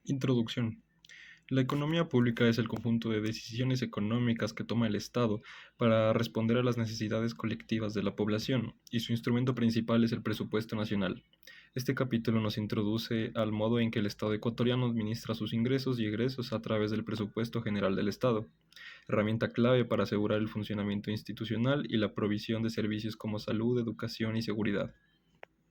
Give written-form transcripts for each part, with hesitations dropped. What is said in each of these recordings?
Introducción. La economía pública es el conjunto de decisiones económicas que toma el Estado para responder a las necesidades colectivas de la población, y su instrumento principal es el presupuesto nacional. Este capítulo nos introduce al modo en que el Estado ecuatoriano administra sus ingresos y egresos a través del presupuesto general del Estado, herramienta clave para asegurar el funcionamiento institucional y la provisión de servicios como salud, educación y seguridad.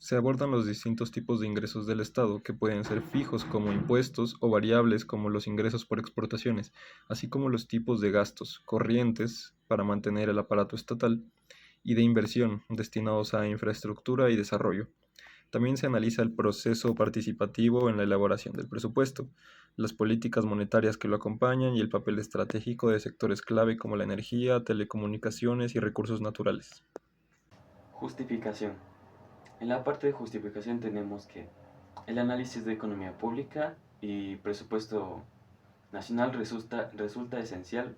Se abordan los distintos tipos de ingresos del Estado, que pueden ser fijos como impuestos o variables como los ingresos por exportaciones, así como los tipos de gastos corrientes para mantener el aparato estatal y de inversión destinados a infraestructura y desarrollo. También se analiza el proceso participativo en la elaboración del presupuesto, las políticas monetarias que lo acompañan y el papel estratégico de sectores clave como la energía, telecomunicaciones y recursos naturales. Justificación. En la parte de justificación tenemos que el análisis de economía pública y presupuesto nacional resulta esencial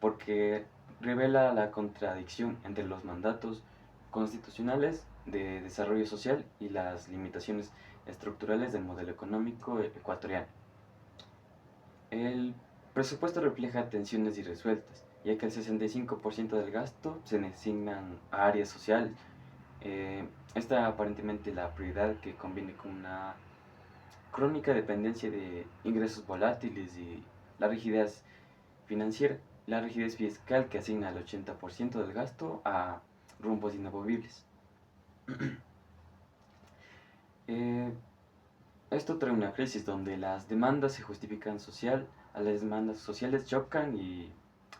porque revela la contradicción entre los mandatos constitucionales de desarrollo social y las limitaciones estructurales del modelo económico ecuatoriano. El presupuesto refleja tensiones irresueltas, ya que el 65% del gasto se asignan a áreas sociales. Esta aparentemente la prioridad que conviene con una crónica dependencia de ingresos volátiles y la rigidez financiera, la rigidez fiscal que asigna el 80% del gasto a rumbos inamovibles. Eh, Esto trae una crisis donde las demandas se justifican social, a las demandas sociales chocan y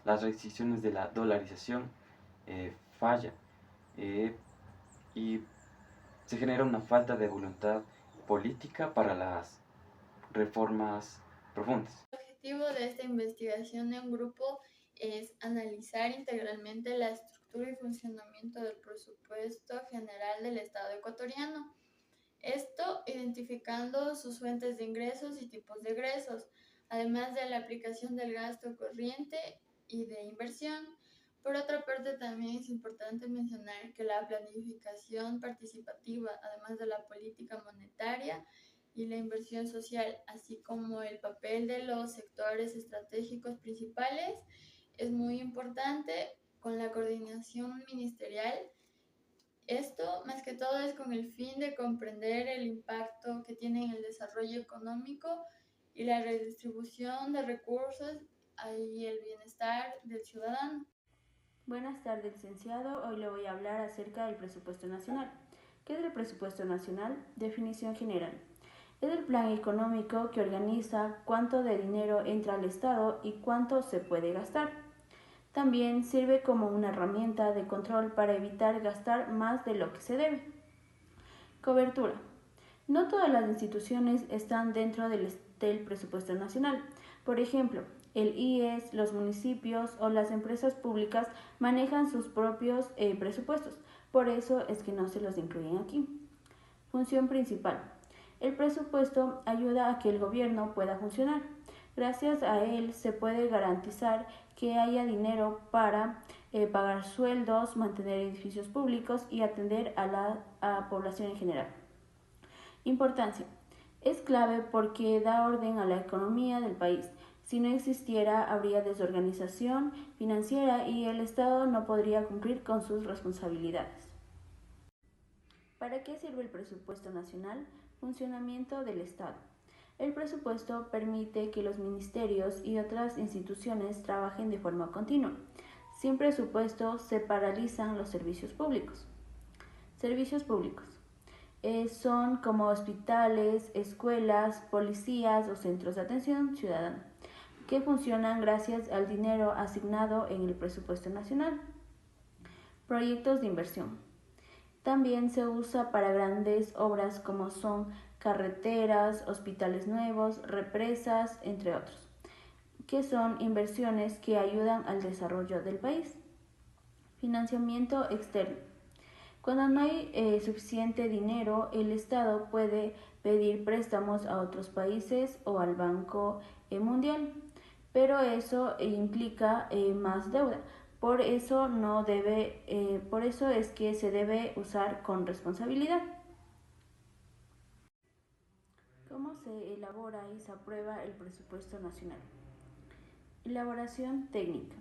las restricciones de la dolarización fallan. Eh, y se genera una falta de voluntad política para las reformas profundas. El objetivo de esta investigación en grupo es analizar integralmente la estructura y funcionamiento del presupuesto general del Estado ecuatoriano. Esto identificando sus fuentes de ingresos y tipos de egresos, además de la aplicación del gasto corriente y de inversión. Por otra parte, también es importante mencionar que la planificación participativa, además de la política monetaria y la inversión social, así como el papel de los sectores estratégicos principales, es muy importante con la coordinación ministerial. Esto, más que todo, es con el fin de comprender el impacto que tiene en el desarrollo económico y la redistribución de recursos y el bienestar del ciudadano. Buenas tardes, licenciado. Hoy le voy a hablar acerca del presupuesto nacional. ¿Qué es el presupuesto nacional? Definición general. Es el plan económico que organiza cuánto de dinero entra al Estado y cuánto se puede gastar. También sirve como una herramienta de control para evitar gastar más de lo que se debe. Cobertura. No todas las instituciones están dentro del presupuesto nacional. Por ejemplo, el IES, los municipios o las empresas públicas manejan sus propios presupuestos. Por eso es que no se los incluyen aquí. Función principal. El presupuesto ayuda a que el gobierno pueda funcionar. Gracias a él se puede garantizar que haya dinero para pagar sueldos, mantener edificios públicos y atender a la población en general. Importancia. Es clave porque da orden a la economía del país. Si no existiera, habría desorganización financiera y el Estado no podría cumplir con sus responsabilidades. ¿Para qué sirve el presupuesto nacional? Funcionamiento del Estado. El presupuesto permite que los ministerios y otras instituciones trabajen de forma continua. Sin presupuesto se paralizan los servicios públicos. Servicios públicos. Son como hospitales, escuelas, policías o centros de atención ciudadana, que funcionan gracias al dinero asignado en el presupuesto nacional. Proyectos de inversión. También se usa para grandes obras como son carreteras, hospitales nuevos, represas, entre otros, que son inversiones que ayudan al desarrollo del país. Financiamiento externo. Cuando no hay suficiente dinero, el Estado puede pedir préstamos a otros países o al Banco Mundial, pero eso implica más deuda. Por eso es que se debe usar con responsabilidad. ¿Cómo ¿Cómo se elabora y se aprueba el presupuesto nacional? Elaboración técnica.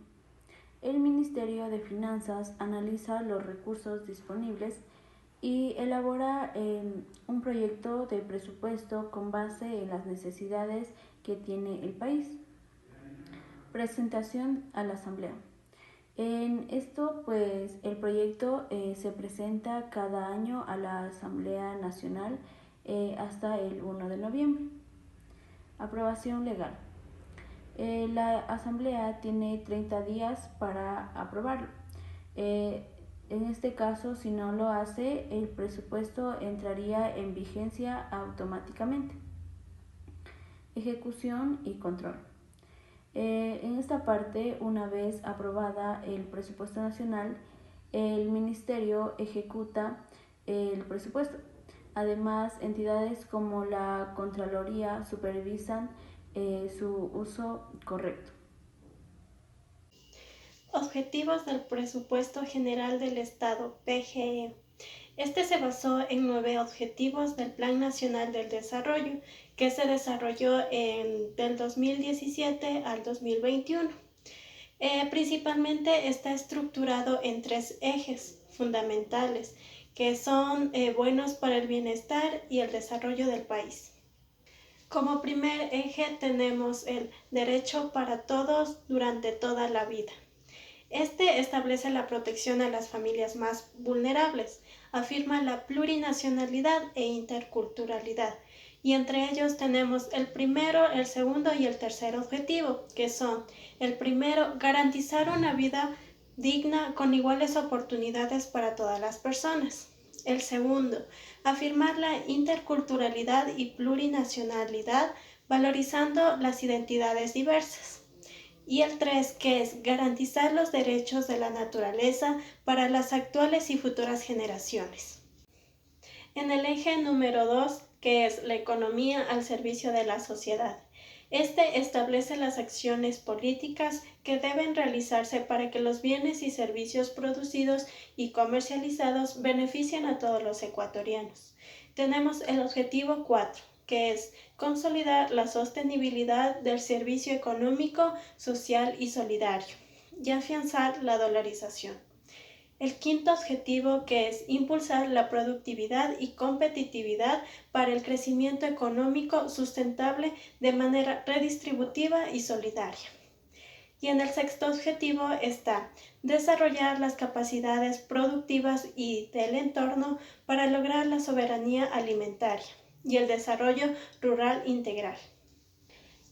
El Ministerio de Finanzas analiza los recursos disponibles y elabora un proyecto de presupuesto con base en las necesidades que tiene el país. Presentación a la Asamblea. En esto, pues, el proyecto se presenta cada año a la Asamblea Nacional hasta el 1 de noviembre. Aprobación legal. La Asamblea tiene 30 días para aprobarlo. En este caso, si no lo hace, el presupuesto entraría en vigencia automáticamente. Ejecución y control. En esta parte, una vez aprobada el presupuesto nacional, el Ministerio ejecuta el presupuesto. Además, entidades como la Contraloría supervisan su uso correcto. Objetivos del Presupuesto General del Estado, PGE. Este se basó en 9 objetivos del Plan Nacional del Desarrollo, que se desarrolló del 2017 al 2021. Principalmente está estructurado en 3 ejes fundamentales, que son buenos para el bienestar y el desarrollo del país. Como primer eje tenemos el derecho para todos durante toda la vida. Este establece la protección a las familias más vulnerables, afirma la plurinacionalidad e interculturalidad, y entre ellos tenemos el primero, el segundo y el tercer objetivo, que son: el primero, garantizar una vida digna con iguales oportunidades para todas las personas. El segundo, afirmar la interculturalidad y plurinacionalidad, valorizando las identidades diversas. Y el 3, que es garantizar los derechos de la naturaleza para las actuales y futuras generaciones. En el eje número 2, que es la economía al servicio de la sociedad. Este establece las acciones políticas que deben realizarse para que los bienes y servicios producidos y comercializados beneficien a todos los ecuatorianos. Tenemos el objetivo 4, que es consolidar la sostenibilidad del servicio económico, social y solidario, y afianzar la dolarización. El quinto objetivo, que es impulsar la productividad y competitividad para el crecimiento económico sustentable de manera redistributiva y solidaria. Y en el sexto objetivo está desarrollar las capacidades productivas y del entorno para lograr la soberanía alimentaria y el desarrollo rural integral.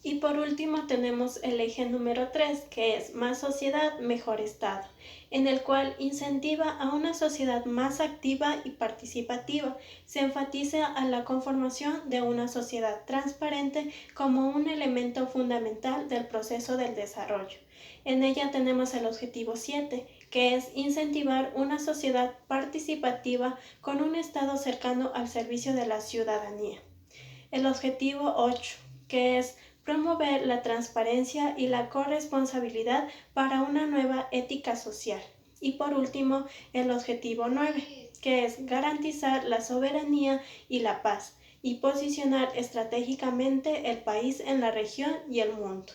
Y por último tenemos el eje número 3, que es más sociedad, mejor Estado, en el cual incentiva a una sociedad más activa y participativa. Se enfatiza a la conformación de una sociedad transparente como un elemento fundamental del proceso del desarrollo. En ella tenemos el objetivo 7, que es incentivar una sociedad participativa con un Estado cercano al servicio de la ciudadanía. El objetivo 8, que es promover la transparencia y la corresponsabilidad para una nueva ética social. Y por último, el objetivo 9, que es garantizar la soberanía y la paz y posicionar estratégicamente el país en la región y el mundo.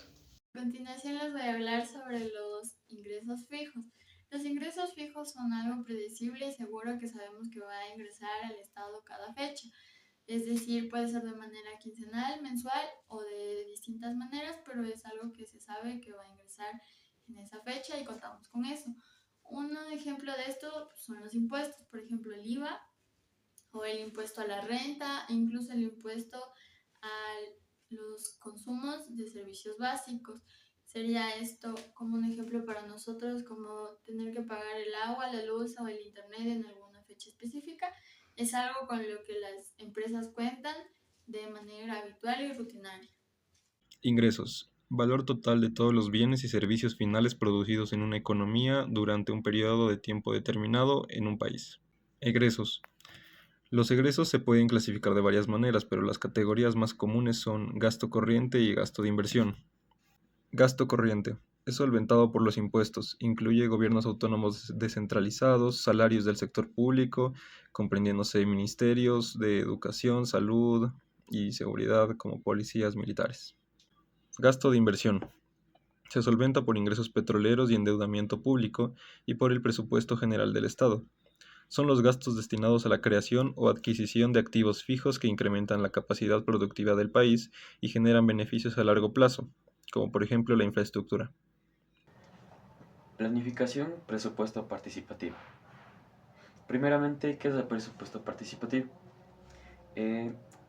A continuación les voy a hablar sobre los ingresos fijos. Los ingresos fijos son algo predecible y seguro que sabemos que va a ingresar al Estado cada fecha. Es decir, puede ser de manera quincenal, mensual o de distintas maneras, pero es algo que se sabe que va a ingresar en esa fecha y contamos con eso. Un ejemplo de esto son los impuestos, por ejemplo el IVA o el impuesto a la renta, incluso el impuesto a los consumos de servicios básicos. Sería esto como un ejemplo para nosotros, como tener que pagar el agua, la luz o el internet en alguna fecha específica. Es algo con lo que las empresas cuentan de manera habitual y rutinaria. Ingresos. Valor total de todos los bienes y servicios finales producidos en una economía durante un periodo de tiempo determinado en un país. Egresos. Los egresos se pueden clasificar de varias maneras, pero las categorías más comunes son gasto corriente y gasto de inversión. Gasto corriente. Es solventado por los impuestos. Incluye gobiernos autónomos descentralizados, salarios del sector público, comprendiéndose ministerios de educación, salud, y seguridad como policías militares. Gasto de inversión. Se solventa por ingresos petroleros y endeudamiento público y por el presupuesto general del Estado. Son los gastos destinados a la creación o adquisición de activos fijos que incrementan la capacidad productiva del país y generan beneficios a largo plazo, como por ejemplo la infraestructura. Planificación, presupuesto participativo. Primeramente, ¿qué es el presupuesto participativo?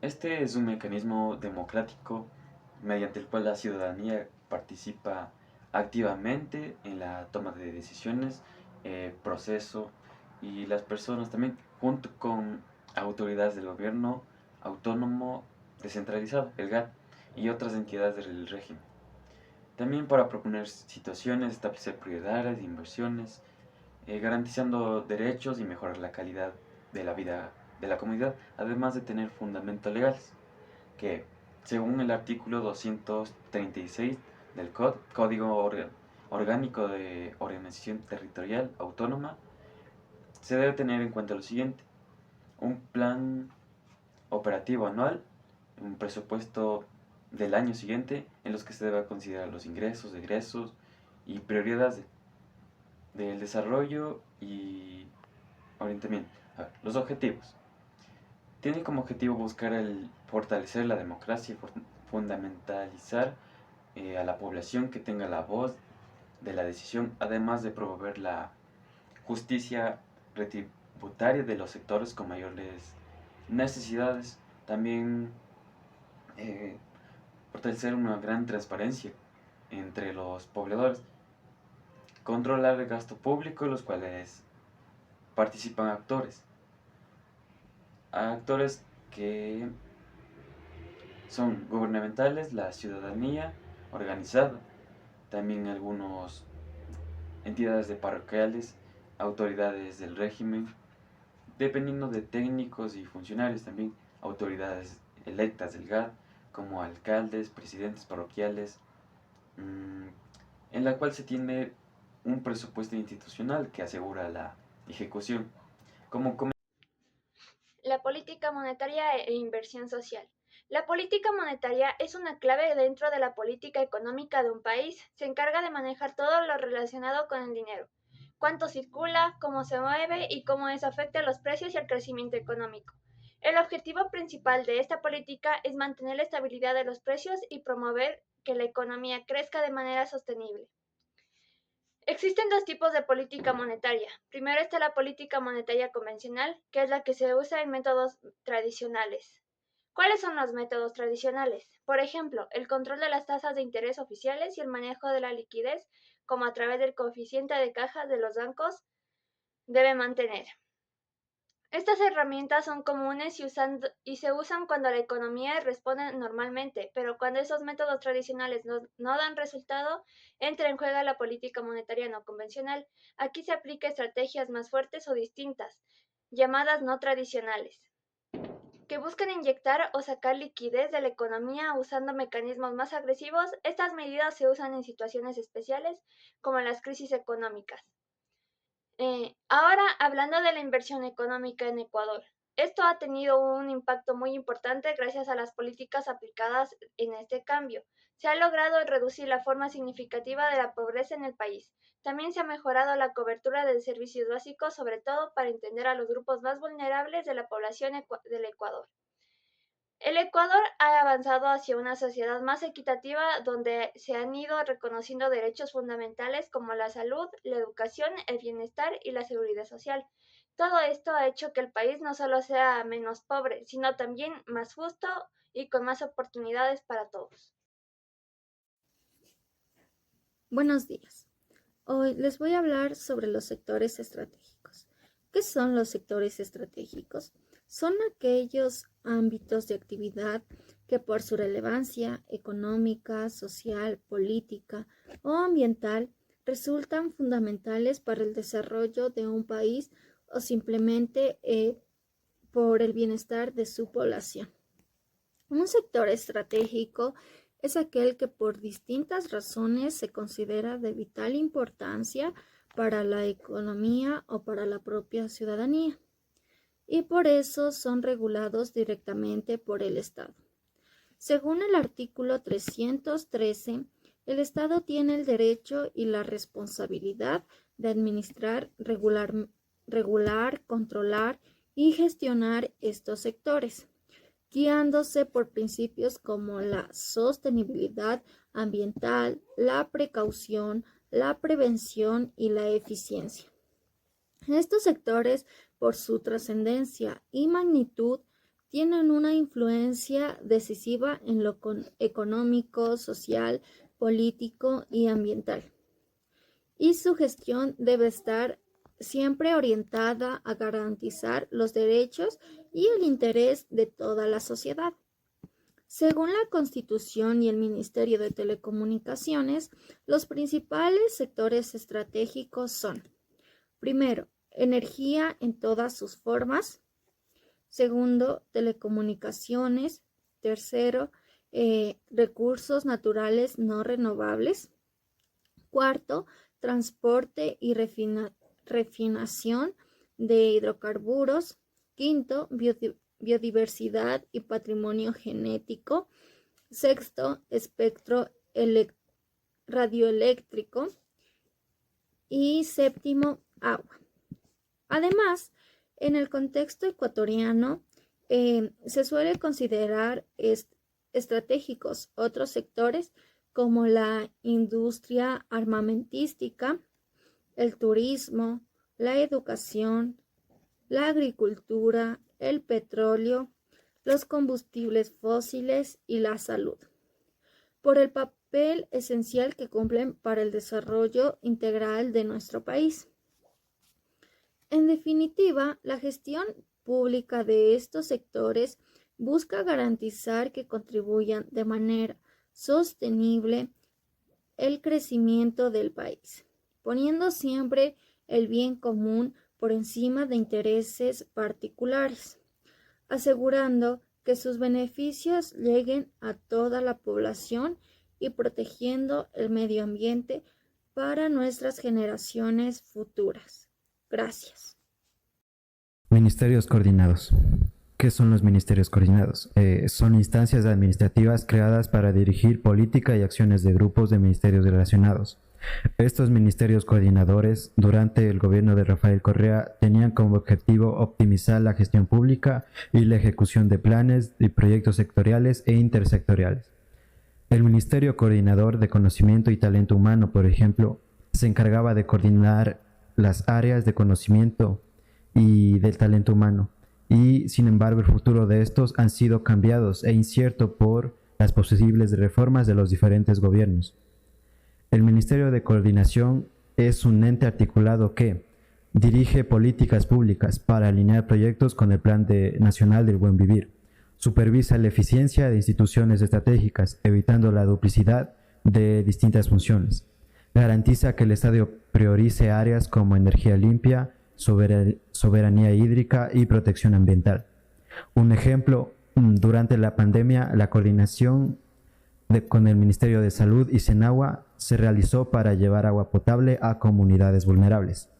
Este es un mecanismo democrático mediante el cual la ciudadanía participa activamente en la toma de decisiones, proceso, y las personas también, junto con autoridades del gobierno autónomo descentralizado, el GAT, y otras entidades del régimen. También para proponer situaciones, establecer prioridades de inversiones, garantizando derechos y mejorar la calidad de la vida de la comunidad, además de tener fundamentos legales, que según el artículo 236 del Código Orgánico de Organización Territorial Autónoma, se debe tener en cuenta lo siguiente: un plan operativo anual, un presupuesto del año siguiente, en los que se debe considerar los ingresos, egresos y prioridades del desarrollo y orientamiento. A ver, los objetivos. Tiene como objetivo buscar el fortalecer la democracia y fundamentalizar a la población que tenga la voz de la decisión, además de promover la justicia retributaria de los sectores con mayores necesidades. También fortalecer una gran transparencia entre los pobladores, controlar el gasto público, los cuales participan actores que son gubernamentales, la ciudadanía organizada, también algunos entidades de parroquiales, autoridades del régimen, dependiendo de técnicos y funcionarios, también autoridades electas del GAT, como alcaldes, presidentes parroquiales, en la cual se tiene un presupuesto institucional que asegura la ejecución. Como La política monetaria e inversión social. La política monetaria es una clave dentro de la política económica de un país. Se encarga de manejar todo lo relacionado con el dinero: cuánto circula, cómo se mueve y cómo eso afecta a los precios y al crecimiento económico. El objetivo principal de esta política es mantener la estabilidad de los precios y promover que la economía crezca de manera sostenible. Existen dos tipos de política monetaria. Primero está la política monetaria convencional, que es la que se usa en métodos tradicionales. ¿Cuáles son los métodos tradicionales? Por ejemplo, el control de las tasas de interés oficiales y el manejo de la liquidez, como a través del coeficiente de caja de los bancos, debe mantener. Estas herramientas son comunes y se usan cuando la economía responde normalmente, pero cuando esos métodos tradicionales no dan resultado, entra en juego la política monetaria no convencional. Aquí se aplica estrategias más fuertes o distintas, llamadas no tradicionales, que buscan inyectar o sacar liquidez de la economía usando mecanismos más agresivos. Estas medidas se usan en situaciones especiales, como las crisis económicas. Ahora, hablando de la inversión económica en Ecuador, esto ha tenido un impacto muy importante gracias a las políticas aplicadas en este cambio. Se ha logrado reducir la forma significativa de la pobreza en el país. También se ha mejorado la cobertura de servicios básicos, sobre todo para atender a los grupos más vulnerables de la población del Ecuador. El Ecuador ha avanzado hacia una sociedad más equitativa, donde se han ido reconociendo derechos fundamentales como la salud, la educación, el bienestar y la seguridad social. Todo esto ha hecho que el país no solo sea menos pobre, sino también más justo y con más oportunidades para todos. Buenos días. Hoy les voy a hablar sobre los sectores estratégicos. ¿Qué son los sectores estratégicos? Son aquellos ámbitos de actividad que por su relevancia económica, social, política o ambiental resultan fundamentales para el desarrollo de un país o simplemente por el bienestar de su población. Un sector estratégico es aquel que por distintas razones se considera de vital importancia para la economía o para la propia ciudadanía, y por eso son regulados directamente por el Estado. Según el artículo 313, el Estado tiene el derecho y la responsabilidad de administrar, regular, controlar y gestionar estos sectores, guiándose por principios como la sostenibilidad ambiental, la precaución, la prevención y la eficiencia. Estos sectores, por su trascendencia y magnitud, tienen una influencia decisiva en lo económico, social, político y ambiental. Y su gestión debe estar siempre orientada a garantizar los derechos y el interés de toda la sociedad. Según la Constitución y el Ministerio de Telecomunicaciones, los principales sectores estratégicos son: primero, energía en todas sus formas; segundo, telecomunicaciones; tercero, recursos naturales no renovables; cuarto, transporte y refinación de hidrocarburos; quinto, biodiversidad y patrimonio genético; sexto, espectro radioeléctrico; y séptimo, agua. Además, en el contexto ecuatoriano, se suele considerar estratégicos otros sectores como la industria armamentística, el turismo, la educación, la agricultura, el petróleo, los combustibles fósiles y la salud, por el papel esencial que cumplen para el desarrollo integral de nuestro país. En definitiva, la gestión pública de estos sectores busca garantizar que contribuyan de manera sostenible el crecimiento del país, poniendo siempre el bien común por encima de intereses particulares, asegurando que sus beneficios lleguen a toda la población y protegiendo el medio ambiente para nuestras generaciones futuras. Gracias. Ministerios coordinados. ¿Qué son los ministerios coordinados? Son instancias administrativas creadas para dirigir política y acciones de grupos de ministerios relacionados. Estos ministerios coordinadores, durante el gobierno de Rafael Correa, tenían como objetivo optimizar la gestión pública y la ejecución de planes y proyectos sectoriales e intersectoriales. El Ministerio Coordinador de Conocimiento y Talento Humano, por ejemplo, se encargaba de coordinar las áreas de conocimiento y del talento humano, y sin embargo el futuro de estos han sido cambiados e incierto por las posibles reformas de los diferentes gobiernos. El Ministerio de Coordinación es un ente articulado que dirige políticas públicas para alinear proyectos con el Plan Nacional del Buen Vivir, supervisa la eficiencia de instituciones estratégicas, evitando la duplicidad de distintas funciones, garantiza que el Estado priorice áreas como energía limpia, soberanía hídrica y protección ambiental. Un ejemplo, durante la pandemia, la coordinación con el Ministerio de Salud y Senagua se realizó para llevar agua potable a comunidades vulnerables.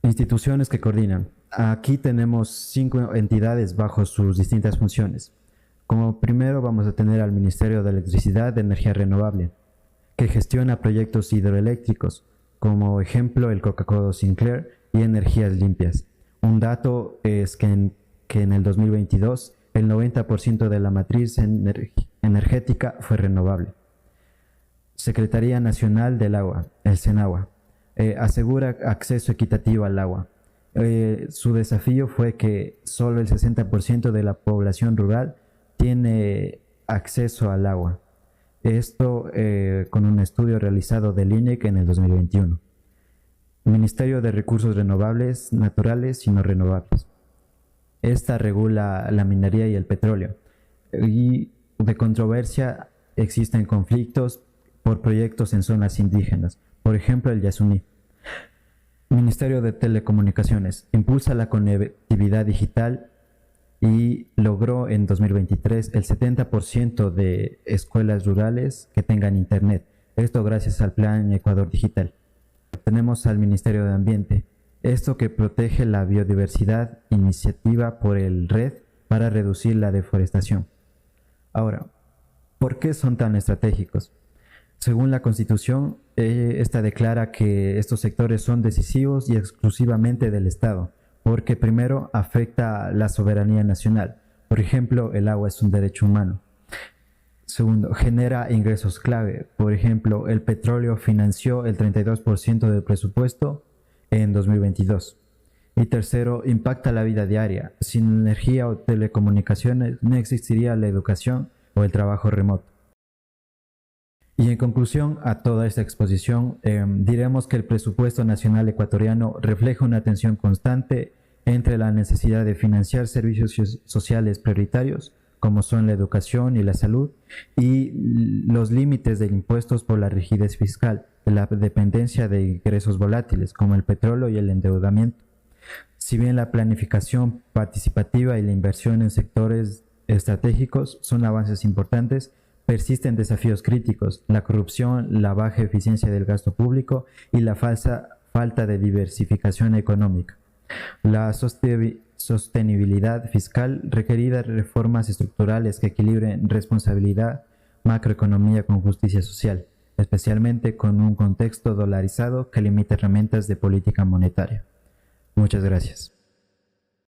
Instituciones que coordinan. Aquí tenemos 5 entidades bajo sus distintas funciones. Como primero vamos a tener al Ministerio de Electricidad de Energía Renovable, que gestiona proyectos hidroeléctricos, como ejemplo el Coca-Cola Sinclair y energías limpias. Un dato es que en el 2022 el 90% de la matriz energética fue renovable. Secretaría Nacional del Agua, el SENAGUA, asegura acceso equitativo al agua. Su desafío fue que solo el 60% de la población rural tiene acceso al agua. Esto con un estudio realizado del INEC en el 2021. Ministerio de Recursos Renovables, Naturales y No Renovables. Esta regula la minería y el petróleo. Y de controversia existen conflictos por proyectos en zonas indígenas, por ejemplo el Yasuní. Ministerio de Telecomunicaciones. Impulsa la conectividad digital y logró en 2023 el 70% de escuelas rurales que tengan internet. Esto gracias al Plan Ecuador Digital. Tenemos al Ministerio de Ambiente. Esto que protege la biodiversidad, iniciativa por el RED para reducir la deforestación. Ahora, ¿por qué son tan estratégicos? Según la Constitución, esta declara que estos sectores son decisivos y exclusivamente del Estado, porque primero afecta la soberanía nacional. Por ejemplo, el agua es un derecho humano. Segundo, genera ingresos clave. Por ejemplo, el petróleo financió el 32% del presupuesto en 2022. Y tercero, impacta la vida diaria. Sin energía o telecomunicaciones no existiría la educación o el trabajo remoto. Y en conclusión a toda esta exposición, diremos que el presupuesto nacional ecuatoriano refleja una tensión constante entre la necesidad de financiar servicios sociales prioritarios, como son la educación y la salud, y los límites de impuestos por la rigidez fiscal, la dependencia de ingresos volátiles, como el petróleo y el endeudamiento. Si bien la planificación participativa y la inversión en sectores estratégicos son avances importantes, persisten desafíos críticos: la corrupción, la baja eficiencia del gasto público y la falta de diversificación económica. La sostenibilidad fiscal requerida reformas estructurales que equilibren responsabilidad macroeconomía con justicia social, especialmente con un contexto dolarizado que limita herramientas de política monetaria. Muchas gracias.